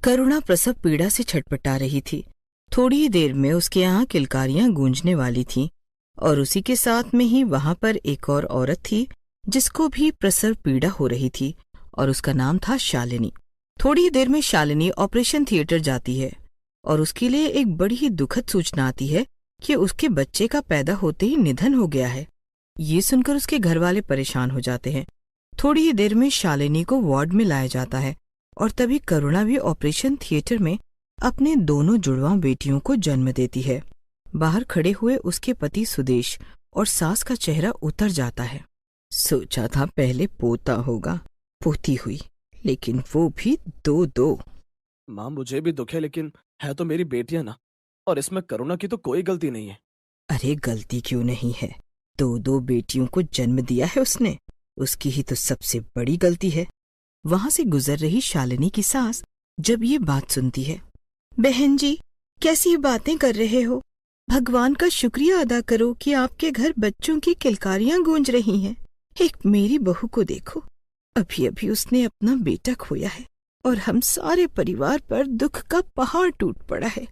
करुणा प्रसव पीड़ा से छटपटा रही थी। थोड़ी ही देर में उसके यहाँ किलकारियां गूंजने वाली थीं और उसी के साथ में ही वहां पर एक और औरत थी जिसको भी प्रसव पीड़ा हो रही थी और उसका नाम था शालिनी। थोड़ी ही देर में शालिनी ऑपरेशन थिएटर जाती है और उसके लिए एक बड़ी ही दुखद सूचना आती है कि उसके बच्चे का पैदा होते ही निधन हो गया है। ये सुनकर उसके घर वाले परेशान हो जाते हैं। थोड़ी ही देर में शालिनी को वार्ड में लाया जाता है और तभी करुणा भी ऑपरेशन थिएटर में अपने दोनों जुड़वां बेटियों को जन्म देती है। बाहर खड़े हुए उसके पति सुदेश और सास का चेहरा उतर जाता है। सोचा था पहले पोता होगा, पोती हुई, लेकिन वो भी दो। माँ मुझे भी दुख है, लेकिन है तो मेरी बेटियां ना, और इसमें करुणा की तो कोई गलती नहीं है। अरे गलती क्यों नहीं है, दो बेटियों को जन्म दिया है उसने, उसकी ही तो सबसे बड़ी गलती है। वहां से गुजर रही शालिनी की सास जब ये बात सुनती है, बहन जी कैसी बातें कर रहे हो, भगवान का शुक्रिया अदा करो कि आपके घर बच्चों की किलकारियां गूंज रही हैं। एक मेरी बहू को देखो, अभी अभी उसने अपना बेटा खोया है और हम सारे परिवार पर दुख का पहाड़ टूट पड़ा है।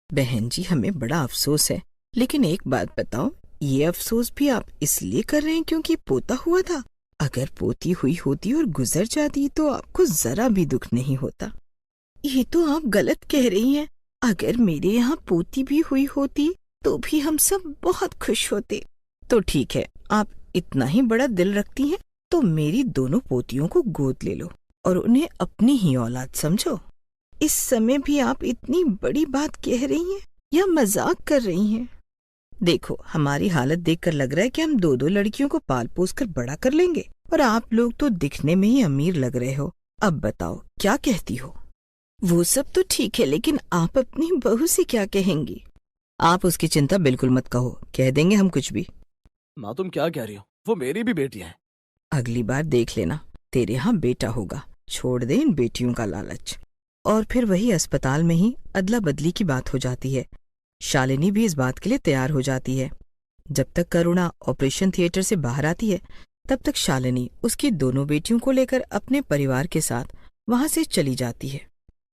बहन जी हमें बड़ा अफसोस है, लेकिन एक बात बताओ, ये अफसोस भी आप इसलिए कर रहे हैं क्योंकि पोता हुआ था? अगर पोती हुई होती और गुजर जाती तो आपको जरा भी दुख नहीं होता। ये तो आप गलत कह रही हैं। अगर मेरे यहाँ पोती भी हुई होती तो भी हम सब बहुत खुश होते। तो ठीक है, आप इतना ही बड़ा दिल रखती हैं तो मेरी दोनों पोतियों को गोद ले लो और उन्हें अपनी ही औलाद समझो। इस समय भी आप इतनी बड़ी बात कह रही हैं या मजाक कर रही हैं? देखो, हमारी हालत देखकर लग रहा है कि हम दो लड़कियों को पाल पोस कर बड़ा कर लेंगे और आप लोग तो दिखने में ही अमीर लग रहे हो। अब बताओ क्या कहती हो? वो सब तो ठीक है, लेकिन आप अपनी बहू से क्या कहेंगी? आप उसकी चिंता बिल्कुल मत कहो, कह देंगे हम कुछ भी। माँ तुम क्या कह रही हो, वो मेरी भी बेटियां हैं। अगली बार देख लेना, तेरे यहाँ बेटा होगा, छोड़ दे इन बेटियों का लालच। और फिर वही अस्पताल में ही अदला बदली की बात हो जाती है। शालिनी भी इस बात के लिए तैयार हो जाती है। जब तक करुणा ऑपरेशन थिएटर से बाहर आती है तब तक शालिनी उसकी दोनों बेटियों को लेकर अपने परिवार के साथ वहां से चली जाती है।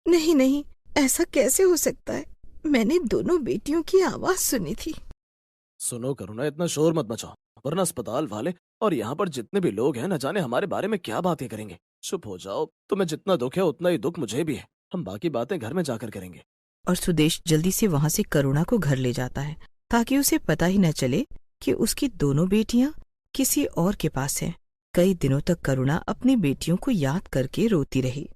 नहीं, ऐसा कैसे हो सकता है? मैंने दोनों बेटियों की आवाज सुनी थी। सुनो करुणा, इतना शोर मत मचाओ, वरना अस्पताल वाले और यहाँ पर जितने भी लोग हैं न जाने हमारे बारे में क्या बातें करेंगे। चुप हो जाओ, तुम्हें जितना दुख है उतना ही दुख मुझे भी है। हम बाकी बातें घर में जाकर करेंगे। और सुदेश जल्दी से वहां से करुणा को घर ले जाता है ताकि उसे पता ही न चले कि उसकी दोनों बेटियां किसी और के पास हैं। कई दिनों तक करुणा अपनी बेटियों को याद करके रोती रही।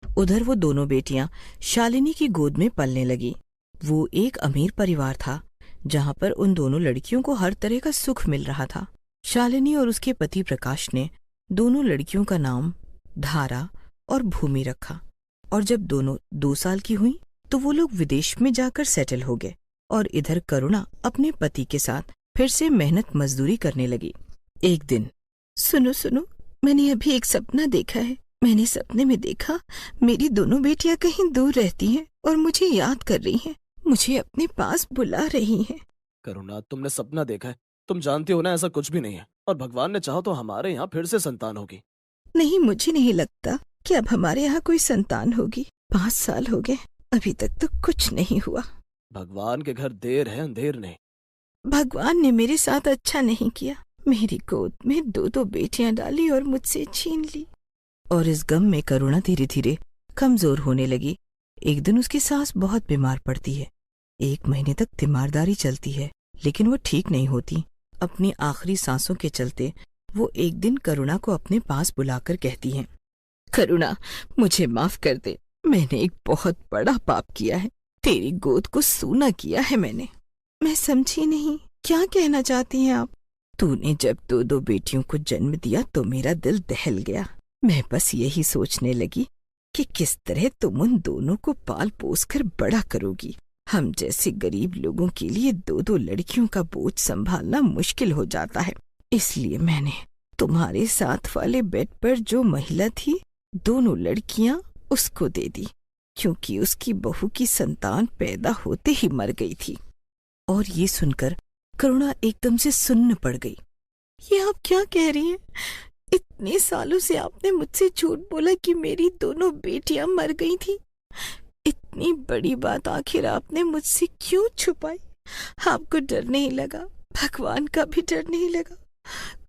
उधर वो दोनों बेटियां शालिनी की गोद में पलने लगी। वो एक अमीर परिवार था जहां पर उन दोनों लड़कियों को हर तरह का सुख मिल रहा था। शालिनी और उसके पति प्रकाश ने दोनों लड़कियों का नाम धारा और भूमि रखा और जब दोनों 2 साल की हुई तो वो लोग विदेश में जाकर सेटल हो गए और इधर करुणा अपने पति के साथ फिर से मेहनत मजदूरी करने लगी। एक दिन, सुनो, मैंने अभी एक सपना देखा है। मैंने सपने में देखा मेरी दोनों बेटियां कहीं दूर रहती हैं और मुझे याद कर रही हैं, मुझे अपने पास बुला रही हैं। करुणा, तुमने सपना देखा है? तुम जानती हो ना ऐसा कुछ भी नहीं है, और भगवान ने चाहा तो हमारे यहाँ फिर से संतान होगी। नहीं, मुझे नहीं लगता कि अब हमारे यहाँ कोई संतान होगी। 5 साल हो गए, अभी तक तो कुछ नहीं हुआ। भगवान के घर देर है अंधेर नहीं। भगवान ने मेरे साथ अच्छा नहीं किया, मेरी गोद में 2 बेटियां डाली और मुझसे छीन ली। और इस गम में करुणा धीरे धीरे कमजोर होने लगी। एक दिन उसकी सास बहुत बीमार पड़ती है। 1 महीने तक तीमारदारी चलती है, लेकिन वो ठीक नहीं होती। अपनी आखिरी सांसों के चलते वो एक दिन करुणा को अपने पास बुलाकर कहती है, करुणा, मुझे माफ कर दे, मैंने एक बहुत बड़ा पाप किया है। तेरी गोद को सूना किया है मैंने। मैं समझी नहीं, क्या कहना चाहती हैं आप? तूने जब 2 बेटियों को जन्म दिया तो मेरा दिल दहल गया। मैं बस यही सोचने लगी कि किस तरह तुम उन दोनों को पाल पोस कर बड़ा करोगी। हम जैसे गरीब लोगों के लिए 2 लड़कियों का बोझ संभालना मुश्किल हो जाता है। इसलिए मैंने तुम्हारे साथ वाले बेड पर जो महिला थी, दोनों लड़कियां उसको दे दी, क्योंकि उसकी बहू की संतान पैदा होते ही मर गई थी। और ये सुनकर करुणा एकदम से सुन्न पड़ गई। ये आप क्या कह रही हैं? इतने सालों से आपने मुझसे झूठ बोला कि मेरी दोनों बेटियां मर गई थी, इतनी बड़ी बात आखिर आपने मुझसे क्यों छुपाई? आपको डर नहीं लगा? भगवान का भी डर नहीं लगा?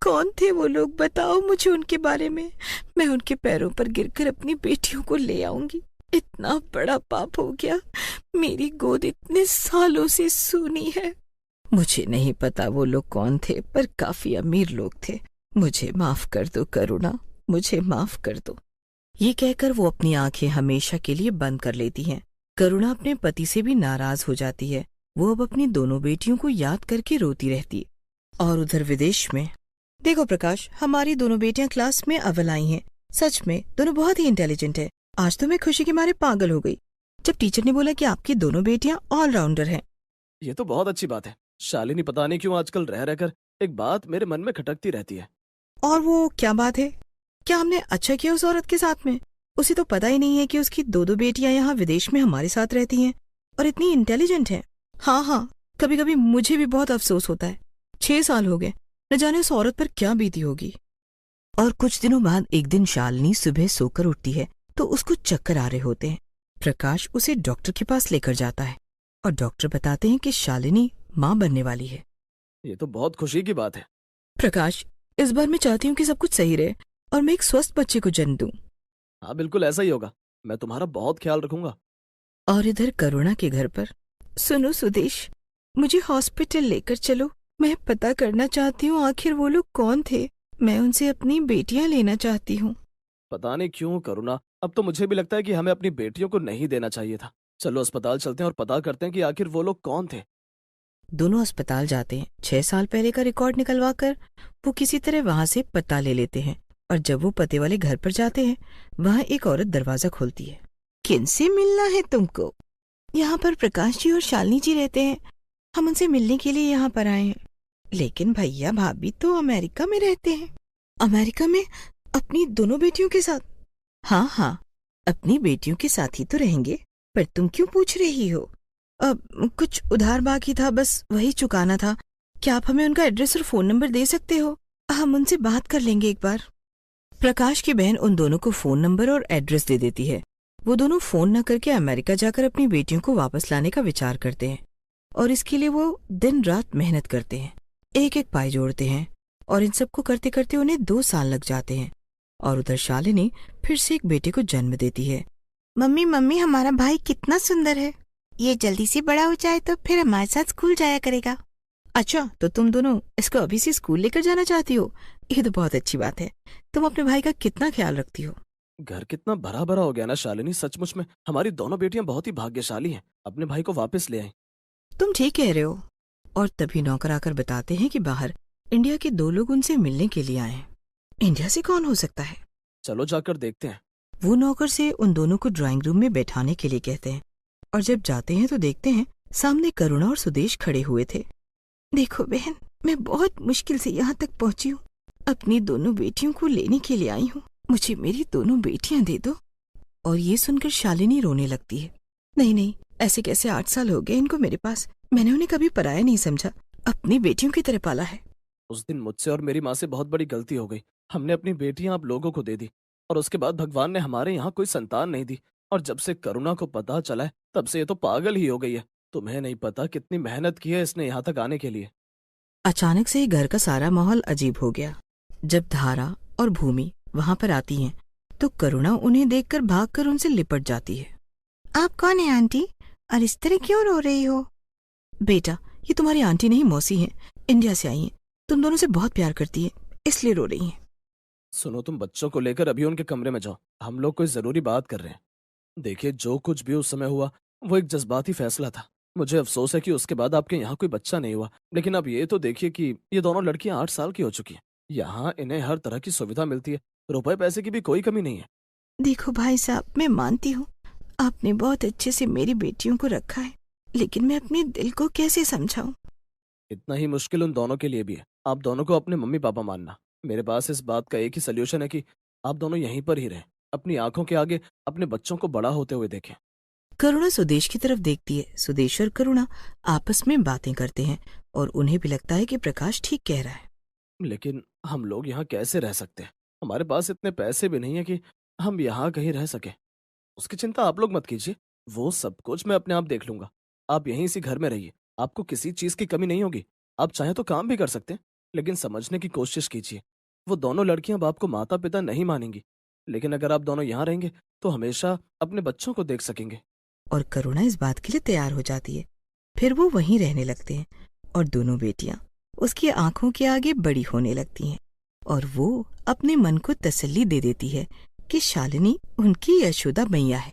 कौन थे वो लोग, बताओ मुझे उनके बारे में। मैं उनके पैरों पर गिरकर अपनी बेटियों को ले आऊंगी। इतना बड़ा पाप हो गया, मेरी गोद इतने सालों से सूनी है। मुझे नहीं पता वो लोग कौन थे, पर काफी अमीर लोग थे। मुझे माफ कर दो करुणा, मुझे माफ कर दो। ये कहकर वो अपनी आंखें हमेशा के लिए बंद कर लेती हैं। करुणा अपने पति से भी नाराज हो जाती है। वो अब अपनी दोनों बेटियों को याद करके रोती रहती। और उधर विदेश में, देखो प्रकाश, हमारी दोनों बेटियां क्लास में अव्वल आई हैं। सच में दोनों बहुत ही इंटेलिजेंट है। आज तो मैं खुशी के मारे पागल हो गई जब टीचर ने बोला कि आपकी दोनों बेटियां ऑलराउंडर हैं। ये तो बहुत अच्छी बात है। शालिनी पता नहीं क्यों आजकल रह रहकर एक बात मेरे मन में खटकती रहती है। और वो क्या बात है? क्या हमने अच्छा किया उस औरत के साथ में? उसे तो पता ही नहीं है कि उसकी दो दो बेटियां यहाँ विदेश में हमारे साथ रहती हैं और इतनी इंटेलिजेंट हैं। हाँ, कभी कभी मुझे भी बहुत अफसोस होता है। 6 साल हो गए, न जाने उस औरत पर क्या बीती होगी। और कुछ दिनों बाद एक दिन शालिनी सुबह सोकर उठती है तो उसको चक्कर आ रहे होते हैं। प्रकाश उसे डॉक्टर के पास लेकर जाता है और डॉक्टर बताते हैं कि शालिनी माँ बनने वाली है। ये तो बहुत खुशी की बात है। प्रकाश, इस बार मैं चाहती हूँ कि सब कुछ सही रहे और मैं एक स्वस्थ बच्चे को जन्म दूं। हाँ, बिल्कुल ऐसा ही होगा। मैं तुम्हारा बहुत ख्याल रखूंगा। और इधर करुणा के घर पर, सुनो सुदेश, मुझे हॉस्पिटल लेकर चलो। मैं पता करना चाहती हूँ आखिर वो लोग कौन थे। मैं उनसे अपनी बेटियां लेना चाहती हूँ। पता नहीं क्यों करुणा, अब तो मुझे भी लगता है कि हमें अपनी बेटियों को नहीं देना चाहिए था। चलो अस्पताल चलते हैं और पता करते हैं कि आखिर वो लोग कौन थे। दोनों अस्पताल जाते हैं। 6 साल पहले का रिकॉर्ड निकलवा कर वो किसी तरह वहां से पता ले लेते हैं। और जब वो पते वाले घर पर जाते हैं, वहां एक औरत दरवाजा खोलती है। किनसे मिलना है तुमको? यहाँ पर प्रकाश जी और शालिनी जी रहते हैं। हम उनसे मिलने के लिए यहाँ पर आए हैं। लेकिन भैया भाभी तो अमेरिका में रहते हैं। अमेरिका में अपनी दोनों बेटियों के साथ? हाँ, अपनी बेटियों के साथ ही तो रहेंगे। पर तुम क्यों पूछ रही हो? अब कुछ उधार बाकी था, बस वही चुकाना था। क्या आप हमें उनका एड्रेस और फोन नंबर दे सकते हो? हम उनसे बात कर लेंगे एक बार। प्रकाश की बहन उन दोनों को फोन नंबर और एड्रेस दे देती है। वो दोनों फोन न करके अमेरिका जाकर अपनी बेटियों को वापस लाने का विचार करते हैं और इसके लिए वो दिन रात मेहनत करते हैं, एक एक पाई जोड़ते हैं। और इन सबको करते करते उन्हें 2 साल लग जाते हैं। और उधर शालिनी फिर से एक बेटे को जन्म देती है। मम्मी, हमारा भाई कितना सुंदर है। ये जल्दी से बड़ा हो जाए तो फिर हमारे साथ स्कूल जाया करेगा। अच्छा, तो तुम दोनों इसको अभी से स्कूल लेकर जाना चाहती हो? ये तो बहुत अच्छी बात है। तुम अपने भाई का कितना ख्याल रखती हो। घर कितना भरा भरा हो गया ना शालिनी। सचमुच में हमारी दोनों बेटियां बहुत ही भाग्यशाली हैं, अपने भाई को वापस ले आई। तुम ठीक कह रहे हो। और तभी नौकर आकर बताते हैं कि बाहर इंडिया के 2 लोग उनसे मिलने के लिए आए हैं। इंडिया से कौन हो सकता है? चलो जाकर देखते हैं। वो नौकर से उन दोनों को ड्राइंग रूम में बैठाने के लिए कहते हैं। और जब जाते हैं तो देखते हैं सामने करुणा और सुदेश खड़े हुए थे। देखो बहन, मैं बहुत मुश्किल से यहाँ तक पहुँची हूँ। अपनी दोनों बेटियों को लेने के लिए आई हूँ। मुझे मेरी दोनों बेटियां दे दो। और ये सुनकर शालिनी रोने लगती है। नहीं, ऐसे कैसे? 8 साल हो गए इनको मेरे पास। मैंने उन्हें कभी पराया नहीं समझा, अपनी बेटियों की तरह पाला है। उस दिन मुझसे और मेरी माँ से बहुत बड़ी गलती हो गई। हमने अपनी बेटियां आप लोगों को दे दी और उसके बाद भगवान ने हमारे यहाँ कोई संतान नहीं दी। और जब से करुणा को पता चला है, तब से ये तो पागल ही हो गई है। तुम्हें नहीं पता कितनी मेहनत की है इसने यहाँ तक आने के लिए। अचानक से घर का सारा माहौल अजीब हो गया। जब धारा और भूमि वहां पर आती हैं, तो करुणा उन्हें देखकर भागकर उनसे लिपट जाती है। आप कौन है आंटी, और इस तरह क्यों रो रही हो? बेटा, ये तुम्हारी आंटी नहीं, मौसी हैं। इंडिया से आई हैं। तुम दोनों से बहुत प्यार करती है, इसलिए रो रही हैं। सुनो, तुम बच्चों को लेकर अभी उनके कमरे में जाओ। हम लोग कोई जरूरी बात कर रहे हैं। देखिए, जो कुछ भी उस समय हुआ वो एक जज्बाती फैसला था। मुझे अफसोस है कि उसके बाद आपके यहाँ कोई बच्चा नहीं हुआ। लेकिन अब ये तो देखिए कि ये दोनों लड़कियां 8 साल की हो चुकी हैं। यहाँ इन्हें हर तरह की सुविधा मिलती है। रुपए पैसे की भी कोई कमी नहीं है। देखो भाई साहब, मैं मानती हूँ आपने बहुत अच्छे से मेरी बेटियों को रखा है, लेकिन मैं अपने दिल को कैसे समझाऊं? इतना ही मुश्किल उन दोनों के लिए भी है। आप दोनों को अपने मम्मी पापा मानना। मेरे पास इस बात का एक ही सल्यूशन है कि आप दोनों यहीं पर ही रहें। अपनी आंखों के आगे अपने बच्चों को बड़ा होते हुए देखें। करुणा सुदेश की तरफ देखती है। सुदेश और करुणा आपस में बातें करते हैं और उन्हें भी लगता है कि प्रकाश ठीक कह रहा है। लेकिन हम लोग यहाँ कैसे रह सकते हैं? हमारे पास इतने पैसे भी नहीं है कि हम यहाँ कहीं रह सके। उसकी चिंता आप लोग मत कीजिए, वो सब कुछ मैं अपने आप देख लूंगा। आप यहीं इसी घर में रहिए, आपको किसी चीज की कमी नहीं होगी। आप चाहें तो काम भी कर सकते हैं, लेकिन समझने की कोशिश कीजिए। वो दोनों लड़कियां बाप को माता पिता नहीं मानेंगी, लेकिन अगर आप दोनों यहाँ रहेंगे तो हमेशा अपने बच्चों को देख सकेंगे। और करुणा इस बात के लिए तैयार हो जाती है। फिर वो वहीं रहने लगते हैं और दोनों बेटियां उसकी आंखों के आगे बड़ी होने लगती हैं और वो अपने मन को तसल्ली दे देती है कि शालिनी उनकी यशोदा मैया है।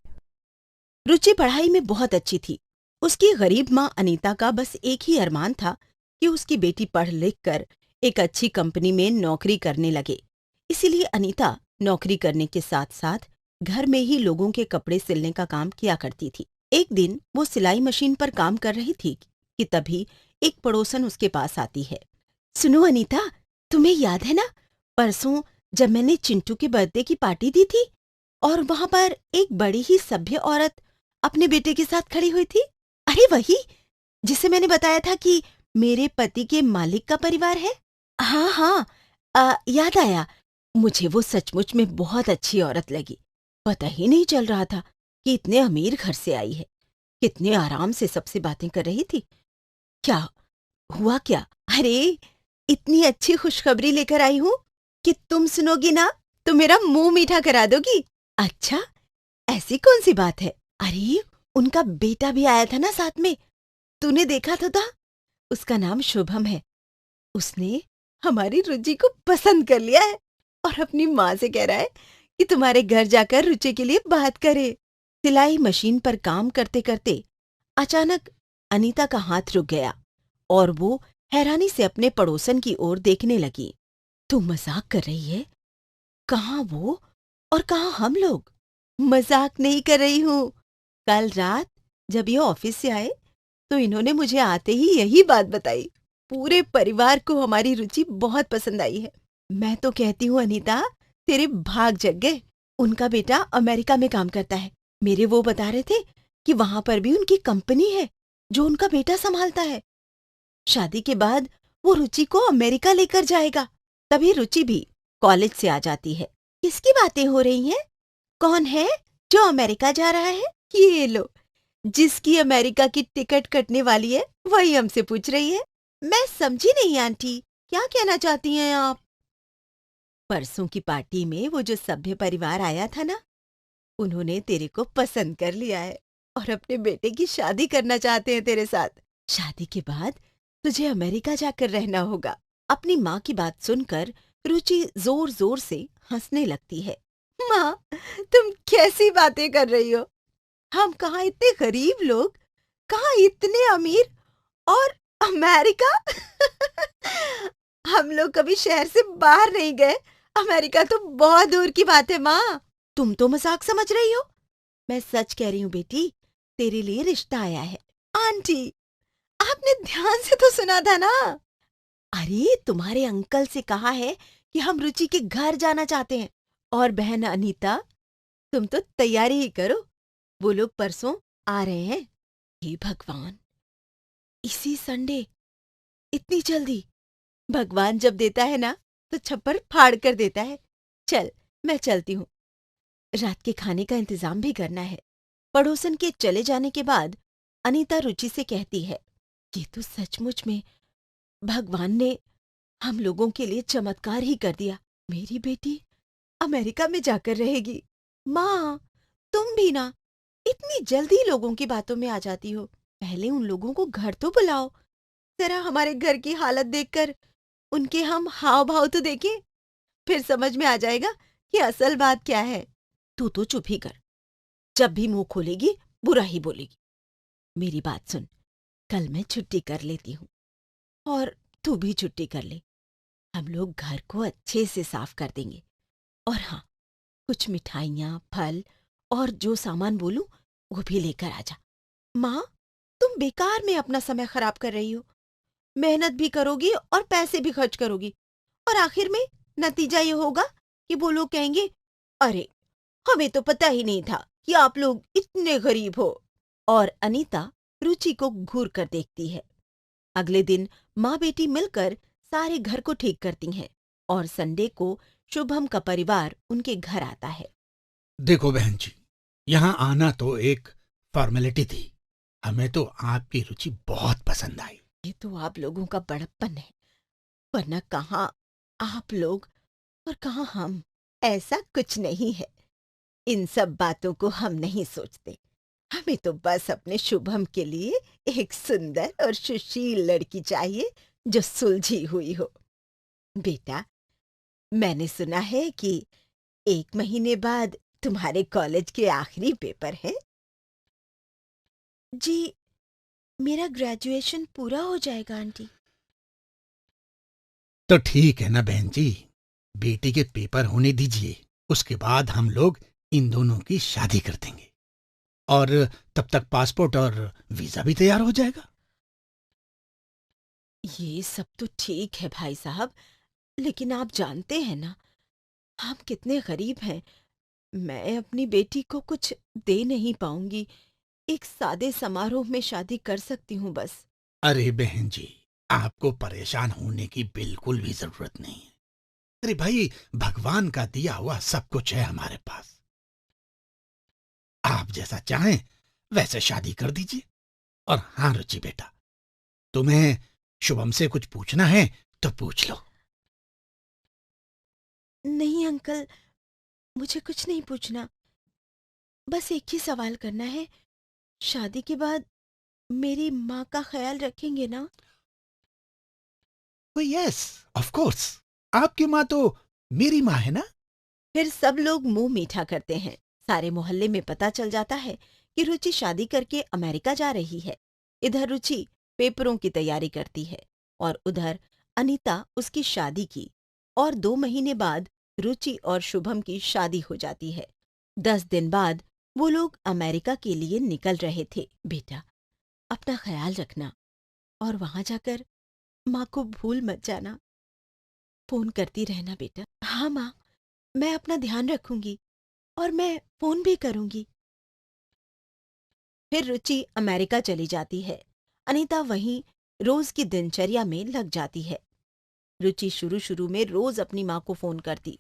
रुचि पढ़ाई में बहुत अच्छी थी। उसकी गरीब माँ अनीता का बस एक ही अरमान था कि उसकी बेटी पढ़ लिख कर एक अच्छी कंपनी में नौकरी करने लगे। इसीलिए अनीता नौकरी करने के साथ साथ घर में ही लोगों के कपड़े सिलने का काम किया करती थी। एक दिन वो सिलाई मशीन पर काम कर रही थी कि तभी एक पड़ोसन उसके पास आती है। सुनो अनीता, तुम्हें याद है ना, परसों जब मैंने चिंटू के बर्थडे की पार्टी दी थी और वहां पर एक बड़ी ही सभ्य औरत अपने बेटे के साथ खड़ी हुई थी? अरे वही, जिसे मैंने बताया था कि मेरे पति के मालिक का परिवार है। हाँ हाँ, याद आया। मुझे वो सचमुच में बहुत अच्छी औरत लगी। पता ही नहीं चल रहा था कि इतने अमीर घर से आई है। कितने आराम से सबसे बातें कर रही थी। क्या हुआ क्या? अरे, इतनी अच्छी खुशखबरी लेकर आई हूँ कि तुम सुनोगी ना तो मेरा मुंह मीठा करा दोगी। अच्छा, ऐसी कौन सी बात है? अरे, उनका बेटा भी आया था ना साथ में, तूने देखा तो था। उसका नाम शुभम है। उसने हमारी रुचि को पसंद कर लिया है और अपनी माँ से कह रहा है कि तुम्हारे घर जाकर रुचि के लिए बात करे। सिलाई मशीन पर काम करते करते अचानक अनीता का हाथ रुक गया और वो हैरानी से अपने पड़ोसन की ओर देखने लगी। तू मजाक कर रही है? कहाँ वो और कहाँ हम लोग? मजाक नहीं कर रही हूँ। कल रात जब ये ऑफिस से आए तो इन्होंने मुझे आते ही यही बात बताई। पूरे परिवार को हमारी रुचि बहुत पसंद आई है। मैं तो कहती हूँ अनीता, तेरे भाग जग गए। उनका बेटा अमेरिका में काम करता है। मेरे वो बता रहे थे कि वहां पर भी उनकी कंपनी है जो उनका बेटा संभालता है। शादी के बाद वो रुचि को अमेरिका लेकर जाएगा। तभी रुचि भी कॉलेज से आ जाती है। किसकी बातें हो रही हैं? कौन है जो अमेरिका जा रहा है? ये लो, जिसकी अमेरिका की टिकट कटने वाली है वही हमसे पूछ रही है। मैं समझी नहीं आंटी, क्या कहना चाहती हैं आप? परसों की पार्टी में वो जो सभ्य परिवार आया था ना, उन्होंने तेरे को पसंद कर लिया है और अपने बेटे की शादी करना चाहते हैं तेरे साथ। शादी के बाद तुझे अमेरिका जाकर रहना होगा। अपनी माँ की बात सुनकर रुचि जोर जोर से हंसने लगती है। माँ, तुम कैसी बातें कर रही हो? हम कहाँ इतने गरीब लोग, कहाँ इतने अमीर, और अमेरिका? हम लोग कभी शहर से बाहर नहीं गए। अमेरिका तो बहुत दूर की बात है माँ। तुम तो मजाक समझ रही हो। मैं सच कह रही हूँ बेटी, तेरे लिए रिश्ता आया है। आंटी, आपने ध्यान से तो सुना था ना? अरे, तुम्हारे अंकल से कहा है कि हम रुचि के घर जाना चाहते हैं। और बहन अनीता, तुम तो तैयारी ही करो, वो लोग परसों आ रहे हैं। हे भगवान, इसी संडे? इतनी जल्दी? भगवान जब देता है ना तो छप्पर फाड़ कर देता है। चल, मैं चलती हूँ, रात के खाने का इंतजाम भी करना है। पड़ोसन के चले जाने के बाद अनीता रुचि से कहती है, ये तो सचमुच में भगवान ने हम लोगों के लिए चमत्कार ही कर दिया। मेरी बेटी अमेरिका में जाकर रहेगी। माँ, तुम भी ना इतनी जल्दी लोगों की बातों में आ जाती हो। पहले उन लोगों को घर तो बुलाओ। जरा हमारे घर की हालत देखकर उनके हम हाव भाव तो देखें, फिर समझ में आ जाएगा कि असल बात क्या है। तू तो चुप ही कर, जब भी मुंह खोलेगी बुरा ही बोलेगी। मेरी बात सुन, कल मैं छुट्टी कर लेती हूँ और तू भी छुट्टी कर ले। हम लोग घर को अच्छे से साफ कर देंगे। और हाँ, कुछ मिठाइयाँ, फल और जो सामान बोलूं वो भी लेकर आ जा। माँ, तुम बेकार में अपना समय खराब कर रही हो। मेहनत भी करोगी और पैसे भी खर्च करोगी, और आखिर में नतीजा ये होगा कि वो लोग कहेंगे, अरे, हमें तो पता ही नहीं था कि आप लोग इतने गरीब हो। और अनीता रुचि को घूर कर देखती है। अगले दिन माँ बेटी मिलकर सारे घर को ठीक करती हैं और संडे को शुभम का परिवार उनके घर आता है। देखो बहन जी, यहाँ आना तो एक फॉर्मेलिटी थी। हमें तो आपकी रुचि बहुत पसंद आई। ये तो आप लोगों का बड़प्पन है, वरना कहाँ आप लोग और कहाँ हम। ऐसा कुछ नहीं है, इन सब बातों को हम नहीं सोचते। हमें तो बस अपने शुभम के लिए एक सुंदर और सुशील लड़की चाहिए जो सुलझी हुई हो। बेटा, मैंने सुना है कि 1 महीने बाद तुम्हारे कॉलेज के आखिरी पेपर है। जी, मेरा ग्रेजुएशन पूरा हो जाएगा आंटी। तो ठीक है ना बहन जी, बेटी के पेपर होने दीजिए, उसके बाद हम लोग इन दोनों की शादी कर देंगे और तब तक पासपोर्ट और वीजा भी तैयार हो जाएगा। ये सब तो ठीक है भाई साहब, लेकिन आप जानते हैं ना हम कितने गरीब हैं। मैं अपनी बेटी को कुछ दे नहीं पाऊंगी। एक सादे समारोह में शादी कर सकती हूँ बस। अरे बहन जी, आपको परेशान होने की बिल्कुल भी जरूरत नहीं है। अरे भाई, भगवान का दिया हुआ सब कुछ है हमारे पास। आप जैसा चाहें वैसे शादी कर दीजिए। और हाँ रुचि बेटा, तुम्हें शुभम से कुछ पूछना है तो पूछ लो। नहीं अंकल, मुझे कुछ नहीं पूछना। बस एक ही सवाल करना है, शादी के बाद मेरी माँ का ख्याल रखेंगे ना? Yes, of course. आपकी माँ तो मेरी माँ है ना। फिर सब लोग मुंह मीठा करते हैं। सारे मोहल्ले में पता चल जाता है कि रुचि शादी करके अमेरिका जा रही है। इधर रुचि पेपरों की तैयारी करती है और उधर अनीता उसकी शादी की। और 2 महीने बाद रुचि और शुभम की शादी हो जाती है। 10 दिन बाद वो लोग अमेरिका के लिए निकल रहे थे। बेटा, अपना ख्याल रखना और वहां जाकर माँ को भूल मत जाना। फोन करती रहना बेटा। हाँ माँ, मैं अपना ध्यान रखूंगी और मैं फोन भी करूंगी। फिर रुचि अमेरिका चली जाती है। अनीता वहीं रोज की दिनचर्या में लग जाती है। रुचि शुरू शुरू में रोज अपनी माँ को फोन करती,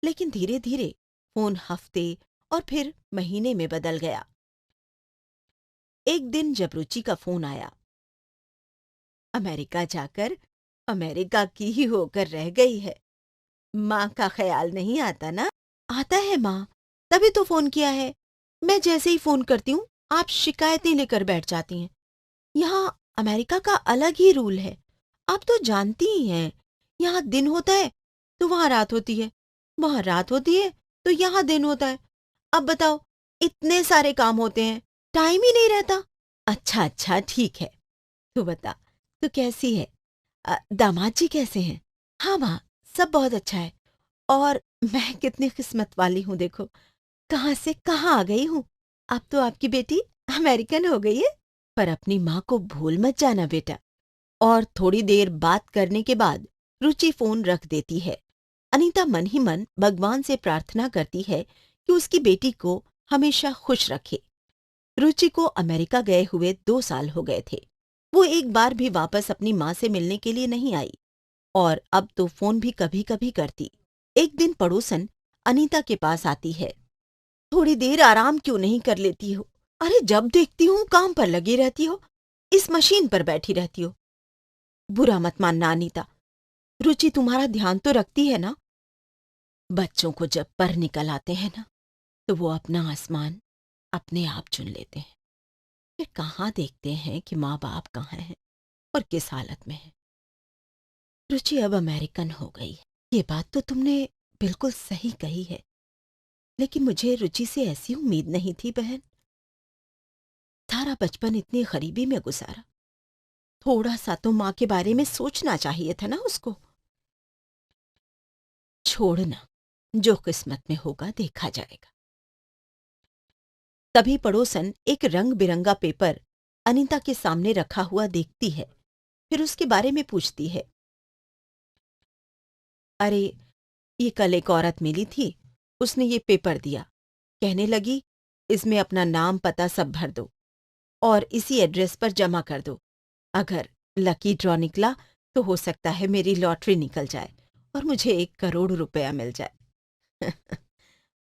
लेकिन धीरे धीरे फोन हफ्ते और फिर महीने में बदल गया। एक दिन जब रुचि का फोन आया, अमेरिका जाकर अमेरिका की ही होकर रह गई है। माँ का ख्याल नहीं आता ना? आता है माँ, तभी तो फोन किया है। मैं जैसे ही फोन करती हूँ आप शिकायतें लेकर बैठ जाती हैं। यहाँ अमेरिका का अलग ही रूल है, आप तो जानती ही हैं। यहाँ दिन होता है तो वहाँ रात होती है, वहाँ रात होती है तो यहाँ दिन होता है। अब बताओ, इतने सारे काम होते हैं, टाइम ही नहीं रहता। अच्छा अच्छा ठीक है, तू बता, तू कैसी है? दामाद जी कैसे हैं? हाँ माँ, सब बहुत अच्छा है। और मैं कितनी किस्मत वाली हूँ, देखो कहाँ से कहाँ आ गई हूँ। अब तो आपकी बेटी अमेरिकन हो गई है। पर अपनी माँ को भूल मत जाना बेटा। और थोड़ी देर बात करने के बाद रुचि फोन रख देती है। अनीता मन ही मन भगवान से प्रार्थना करती है कि उसकी बेटी को हमेशा खुश रखे। रुचि को अमेरिका गए हुए 2 साल हो गए थे। वो एक बार भी वापस अपनी माँ से मिलने के लिए नहीं आई और अब तो फोन भी कभी कभी करती। एक दिन पड़ोसन अनीता के पास आती है। थोड़ी देर आराम क्यों नहीं कर लेती हो? अरे जब देखती हूँ काम पर लगी रहती हो, इस मशीन पर बैठी रहती हो। बुरा मत मानना अनीता, रुचि तुम्हारा ध्यान तो रखती है ना? बच्चों को जब पर निकल आते हैं ना, तो वो अपना आसमान अपने आप चुन लेते हैं। फिर कहाँ देखते हैं कि माँ बाप कहाँ हैं और किस हालत में है। रुचि अब अमेरिकन हो गई है, ये बात तो तुमने बिल्कुल सही कही है। लेकिन मुझे रुचि से ऐसी उम्मीद नहीं थी बहन। सारा बचपन इतनी गरीबी में गुजारा, थोड़ा सा तो माँ के बारे में सोचना चाहिए था ना उसको। छोड़ना, जो किस्मत में होगा देखा जाएगा। तभी पड़ोसन एक रंग बिरंगा पेपर अनीता के सामने रखा हुआ देखती है। फिर उसके बारे में पूछती है। अरे, ये कल एक औरत मिली थी, उसने ये पेपर दिया, कहने लगी इसमें अपना नाम पता सब भर दो और इसी एड्रेस पर जमा कर दो। अगर लकी ड्रॉ निकला तो हो सकता है मेरी लॉटरी निकल जाए और मुझे 1 करोड़ रुपया मिल जाए।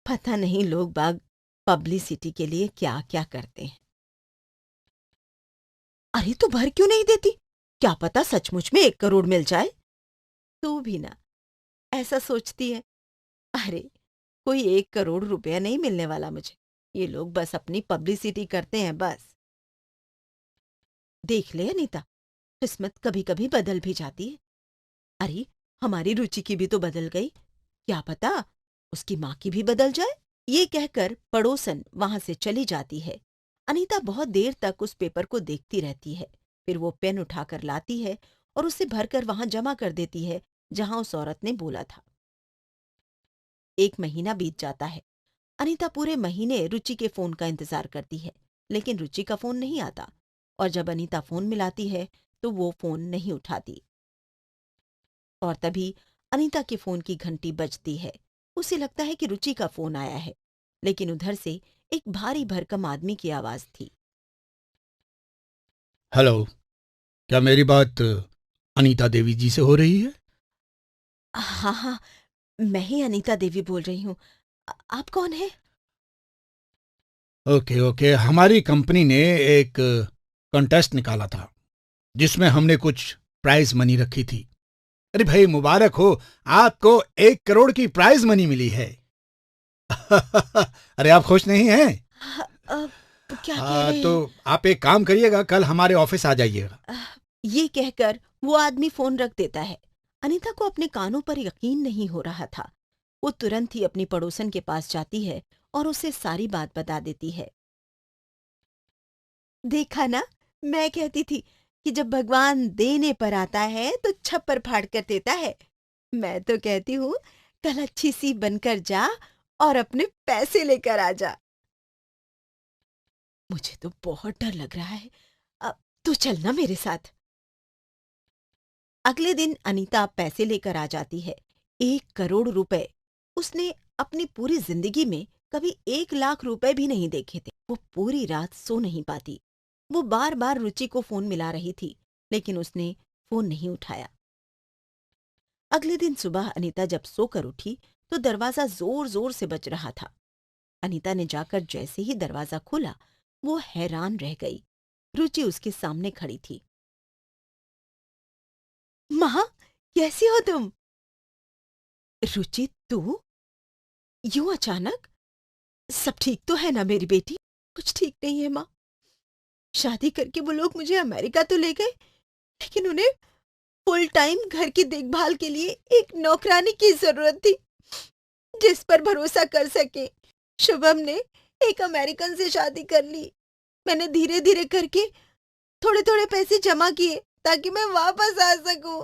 पता नहीं लोग बाग पब्लिसिटी के लिए क्या क्या करते हैं। अरे तो भर क्यों नहीं देती? क्या पता सचमुच में 1 करोड़ मिल जाए। तू भी ना ऐसा सोचती है। अरे कोई 1 करोड़ रुपया नहीं मिलने वाला मुझे। ये लोग बस अपनी पब्लिसिटी करते हैं बस। देख ले अनीता, किस्मत कभी कभी बदल भी जाती है। अरे हमारी रुचि की भी तो बदल गई, क्या पता उसकी माँ की भी बदल जाए। ये कहकर पड़ोसन वहां से चली जाती है। अनीता बहुत देर तक उस पेपर को देखती रहती है। फिर वो पेन उठाकर लाती है और उसे भरकर वहां जमा कर देती है जहां उस औरत ने बोला था। 1 महीना बीत जाता है। अनीता पूरे महीने रुचि के फोन का इंतजार करती है, लेकिन रुचि का फोन नहीं आता। और जब अनीता फोन मिलाती है तो वो फोन नहीं उठाती। और तभी अनीता के फोन की घंटी बजती है। उसे लगता है कि रुचि का फोन आया है, लेकिन उधर से एक भारी भरकम आदमी की आवाज थी। हेलो, क्या मेरी बात अनीता देवी जी से हो रही है? हाँ हाँ, मैं ही अनीता देवी बोल रही हूँ। आप कौन है? ओके ओके, हमारी कंपनी ने एक कंटेस्ट निकाला था जिसमें हमने कुछ प्राइज मनी रखी थी। अरे भाई मुबारक हो, आपको 1 करोड़ की प्राइज मनी मिली है। अरे आप खुश नहीं हैं? क्या कह रहे तो हैं? आप एक काम करिएगा, कल हमारे ऑफिस आ जाइएगा। ये कहकर वो आदमी फोन रख देता है। अनीता को अपने कानों पर यकीन नहीं हो रहा था। वो तुरंत ही अपनी पड़ोसन के पास जाती है और उसे सारी बात बता देती है। देखा ना, मैं कहती थी कि जब भगवान देने पर आता है तो छप्पर फाड़ कर देता है। मैं तो कहती हूँ कल अच्छी सी बनकर जा और अपने पैसे लेकर आ जा। मुझे तो बहुत डर लग रहा है। अब तू चलना मेरे साथ। अगले दिन अनीता पैसे लेकर आ जाती है। 1 करोड़ रुपए। उसने अपनी पूरी जिंदगी में कभी 1 लाख रुपए भी नहीं देखे थे। वो पूरी रात सो नहीं पाती। वो बार बार रुचि को फोन मिला रही थी, लेकिन उसने फोन नहीं उठाया। अगले दिन सुबह अनीता जब सोकर उठी तो दरवाजा जोर जोर से बज रहा था। अनीता ने जाकर जैसे ही दरवाजा खोला, वो हैरान रह गई। रुचि उसके सामने खड़ी थी। माँ, कैसी हो तुम? रुचि, तू यूं अचानक? सब ठीक तो है ना मेरी बेटी? कुछ ठीक नहीं है माँ। शादी करके वो लोग मुझे अमेरिका तो ले गए, लेकिन उन्हें फुल टाइम घर की देखभाल के लिए एक नौकरानी की जरूरत थी जिस पर भरोसा कर सके। शुभम ने एक अमेरिकन से शादी कर ली। मैंने धीरे धीरे करके थोड़े थोड़े पैसे जमा किए ताकि मैं वापस आ सकूं।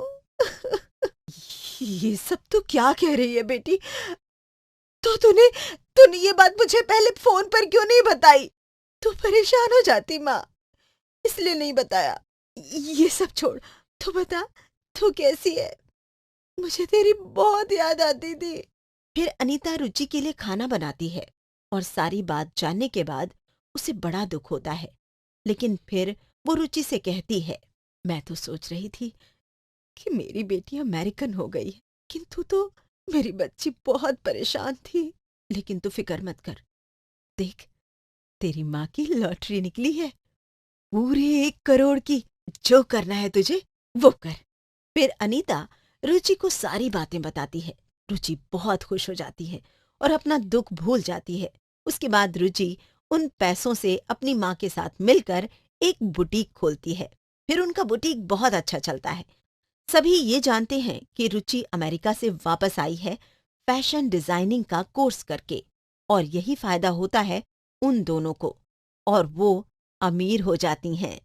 ये सब तो क्या कह रही है बेटी? तो तूने ये बात मुझे पहले फोन पर क्यों नहीं बताई? तू परेशान हो जाती माँ, इसलिए नहीं बताया। ये सब छोड़, तू बता, तू कैसी है? मुझे तेरी बहुत याद आती थी। फिर अनीता रुचि के लिए खाना बनाती है और सारी बात जानने के बाद उसे बड़ा दुख होता है। लेकिन फिर वो रुचि से कहती है, मैं तो सोच रही थी कि मेरी बेटी अमेरिकन हो गई है, किंतु तो मेरी बच्ची बहुत परेशान थी। लेकिन तू फिक्र मत कर, देख तेरी माँ की लॉटरी निकली है, पूरे 1 करोड़ की। जो करना है तुझे वो कर। फिर अनीता रुचि को सारी बातें बताती है। रुचि बहुत खुश हो जाती है और अपना दुख भूल जाती है। उसके बाद रुचि उन पैसों से अपनी माँ के साथ मिलकर एक बुटीक खोलती है। फिर उनका बुटीक बहुत अच्छा चलता है। सभी ये जानते हैं कि रुचि अमेरिका से वापस आई है फैशन डिजाइनिंग का कोर्स करके, और यही फायदा होता है उन दोनों को, और वो अमीर हो जाती हैं।